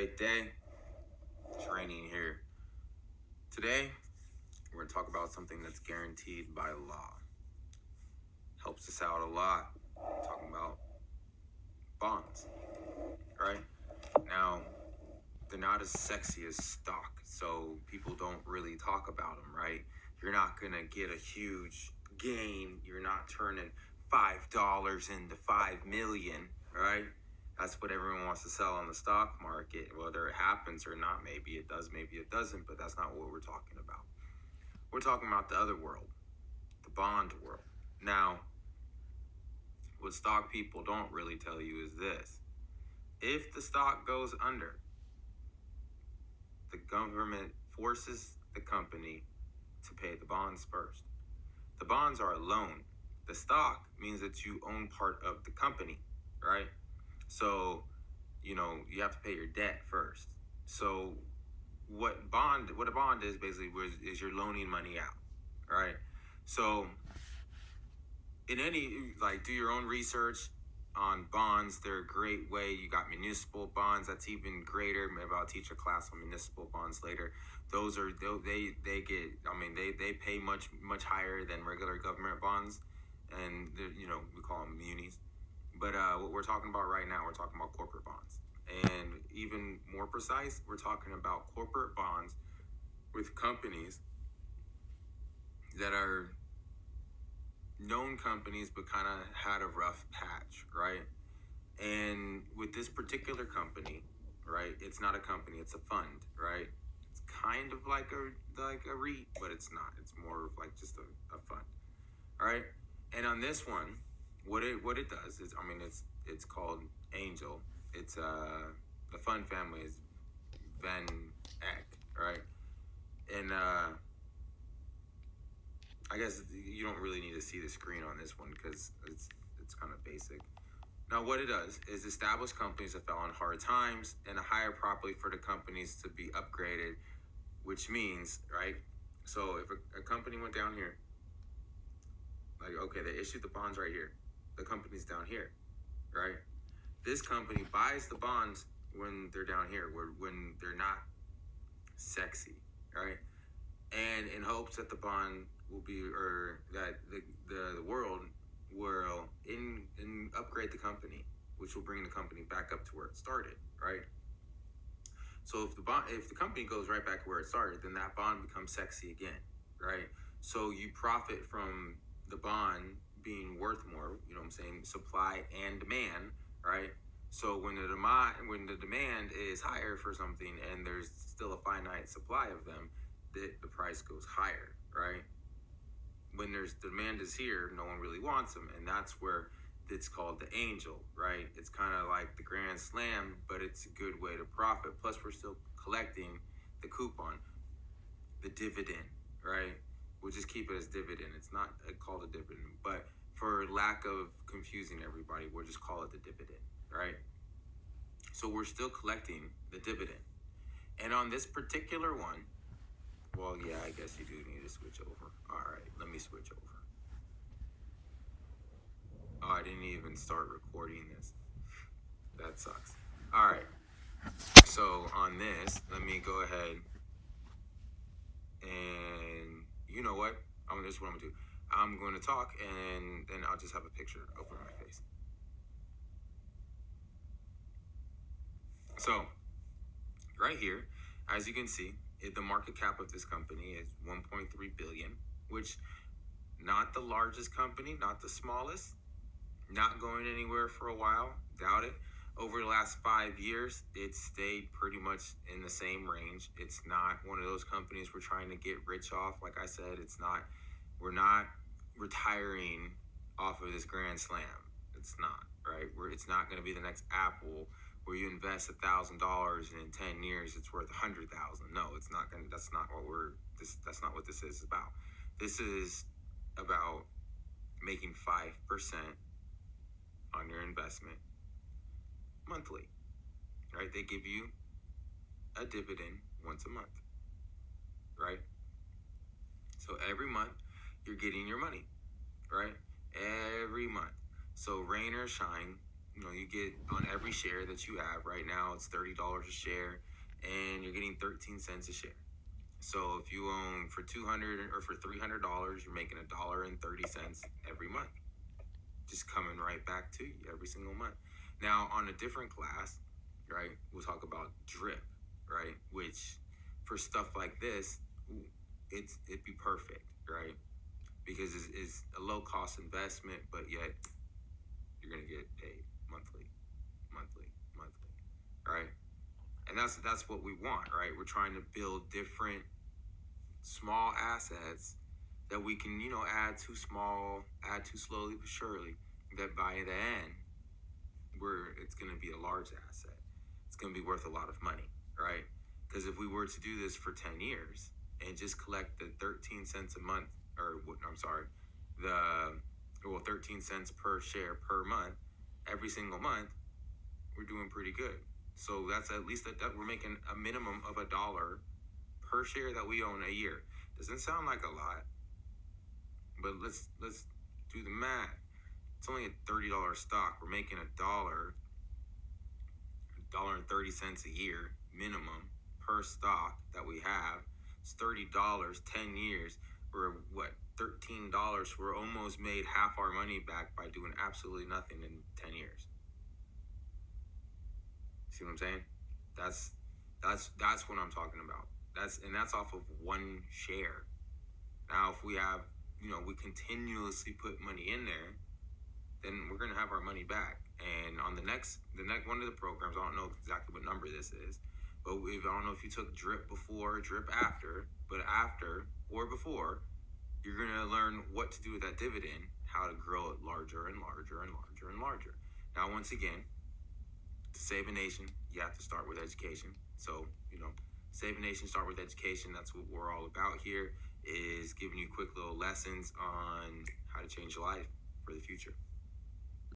Great day. It's raining here. Today, we're going to talk about something that's guaranteed by law. Helps us out a lot. We're talking about bonds, right? Now, they're not as sexy as stock, so people don't really talk about them, right? You're not going to get a huge gain. You're not turning $5 into 5 million, right? That's what everyone wants to sell on the stock market. Whether it happens or not, maybe it does, maybe it doesn't, but that's not what we're talking about. We're talking about the other world, the bond world. Now, what stock people don't really tell you is this. If the stock goes under, the government forces the company to pay the bonds first. The bonds are a loan. The stock means that you own part of the company, right? So, you have to pay your debt first. So what a bond is basically is you're loaning money out, right? So do your own research on bonds. They're a great way. You got municipal bonds, that's even greater. Maybe I'll teach a class on municipal bonds later. Those are they pay much higher than regular government bonds, and we call them munis. But what we're talking about right now, we're talking about corporate bonds. And even more precise, we're talking about corporate bonds with companies that are known companies but kind of had a rough patch, right? And with this particular company, right, it's not a company, it's a fund, right? It's kind of like a REIT, but it's not. It's more of like just a fund, right? And on this one, what it does is, it's called Angel. It's the fund family is Van Eck, right? And I guess you don't really need to see the screen on this one because it's kind of basic. Now, what it does is establish companies that fell on hard times and hire properly for the companies to be upgraded, which means, right? So if a company went down here, like, okay, they issued the bonds right here. The company's down here, right? This company buys the bonds when they're down here, when they're not sexy, right? And in hopes that the bond will be, or that the world will upgrade the company, which will bring the company back up to where it started, right? So if the company goes right back where it started, then that bond becomes sexy again, right? So you profit from the bond being worth more, supply and demand, right? So when the demand is higher for something and there's still a finite supply of them, the price goes higher, right? When there's demand is here, no one really wants them, and that's where it's called the angel, right? It's kind of like the grand slam, but it's a good way to profit. Plus, we're still collecting the coupon, the dividend, right? We'll just keep it as dividend. It's not called a dividend, but for lack of confusing everybody, we'll just call it the dividend, right? So we're still collecting the dividend. And on this particular one, well, yeah, I guess you do need to switch over. All right, let me switch over. Oh, I didn't even start recording this. That sucks. All right. So on this, let me go ahead and you know what? This is what I'm gonna do. I'm going to talk and then I'll just have a picture over my face. So right here, as you can see, the market cap of this company is 1.3 billion, which not the largest company, not the smallest, not going anywhere for a while, doubt it. Over the last 5 years, it's stayed pretty much in the same range. It's not one of those companies we're trying to get rich off. Like I said, we're not retiring off of this grand slam. It's not, right? It's not going to be the next Apple where you invest $1,000 and in 10 years it's worth 100,000. No, it's not going to, that's not what this is about. This is about making 5% on your investment monthly, right? They give you a dividend once a month, right? So every month you're getting your money, right? Every month. So rain or shine, you get on every share that you have right now, it's $30 a share, and you're getting 13 cents a share. So if you own for $200 or for $300, you're making $1.30 every month, just coming right back to you every single month. Now on a different class, right? We'll talk about drip, right? Which for stuff like this, it'd be perfect, right? Because it's a low cost investment, but yet you're gonna get paid monthly, monthly, right? And that's what we want, right? We're trying to build different small assets that we can, add too small, add too slowly but surely. That by the end, it's going to be a large asset. It's going to be worth a lot of money, right? Because if we were to do this for 10 years and just collect the 13 cents a month, the 13 cents per share per month, every single month, we're doing pretty good. So that's at least that we're making a minimum of $1 per share that we own a year. Doesn't sound like a lot, but let's do the math. It's only a $30 stock. We're making $1.30 a year minimum per stock that we have. It's $30, 10 years. We're $13. We're almost made half our money back by doing absolutely nothing in 10 years. See what I'm saying? That's what I'm talking about. That's off of one share. Now, if we have, we continuously put money in there, then we're gonna have our money back. And on the next one of the programs, I don't know exactly what number this is, but I don't know if you took drip before, drip after, but after or before, you're gonna learn what to do with that dividend, how to grow it larger and larger and larger and larger. Now, once again, to save a nation, you have to start with education. So, save a nation, start with education. That's what we're all about here, is giving you quick little lessons on how to change your life for the future.